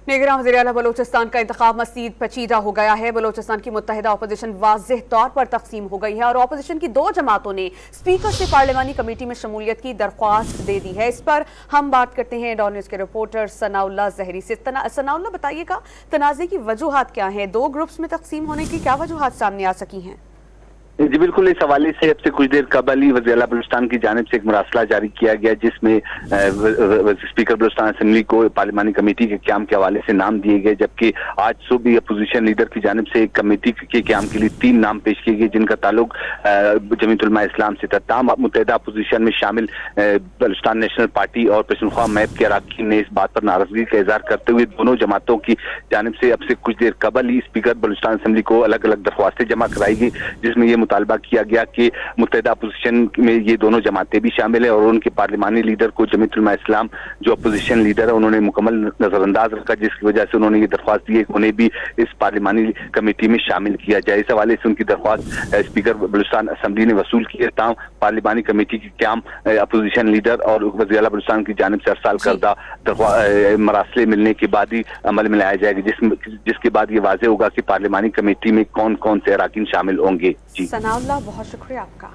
निगरान वज़ीर-ए-आला बलूचिस्तान का इंतखाब मज़ीद पेचीदा हो गया है। बलूचिस्तान की मुत्तहिदा अपोजिशन वाज़ेह तौर पर तकसीम हो गई है और अपोजिशन की 2 जमातों ने स्पीकर से पार्लिमानी कमेटी में शमूलियत की दरख्वास्त दे दी है। इस पर हम बात करते हैं डॉन न्यूज़ के रिपोर्टर सनाउल्लाह ज़हरी से। सनाउल्लाह, बताइएगा तनाज़े की वजूहात क्या हैं? 2 ग्रुप्स में तकसीम होने की क्या वजूहात सामने आ सकी हैं? जी बिल्कुल, इस हवाले से अब से कुछ देर कबल ही वज़ीर-ए-आला बलूचिस्तान की जानिब से एक मरासला जारी किया गया, जिसमें स्पीकर बलूचिस्तान असेंबली को पार्लिमानी कमेटी के क़याम के हवाले से नाम दिए गए। जबकि आज सुबह अपोजिशन लीडर की जानिब से एक कमेटी के क़याम के लिए 3 नाम पेश किए गए, जिनका ताल्लुक जमीयत उलमा इस्लाम से था। तमाम मुत्तहिदा अपोजिशन में शामिल बलूचिस्तान नेशनल पार्टी और पश्तूनख्वा मैप के अरकान ने इस बात पर नाराजगी का इजहार करते हुए दोनों जमातों की जानिब से अब से कुछ देर कबल ही स्पीकर बलूचिस्तान असेंबली को अलग अलग दरख्वास्तें जमा कराई गई, जिसमें ये मुतालबा किया गया कि मुत्तहिदा अपोजिशन में ये दोनों जमातें भी शामिल है और उनके पार्लिमानी लीडर को जमीयत उलमा इस्लाम जो अपोजिशन लीडर है उन्होंने मुकम्मल नजरअंदाज रखा, जिसकी वजह से उन्होंने ये दरख्वास्त दी है कि उन्हें भी इस पार्लिमानी कमेटी में शामिल किया जाए। इस हवाले से उनकी दरख्वास्त स्पीकर बलूचिस्तान असेंबली ने वसूल की है। ताहम पार्लिमानी कमेटी के क़याम अपोजिशन लीडर और वज़ीर-ए-आला बलूचिस्तान की जानिब से अरसाल करदा मरासले मिलने के बाद ही अमल में लाया जाएगा, जिसके बाद ये वाज़ेह होगा कि पार्लिमानी कमेटी में कौन कौन से अरकान शामिल होंगे। जी सनाउल्लाह, बहुत शुक्रिया आपका।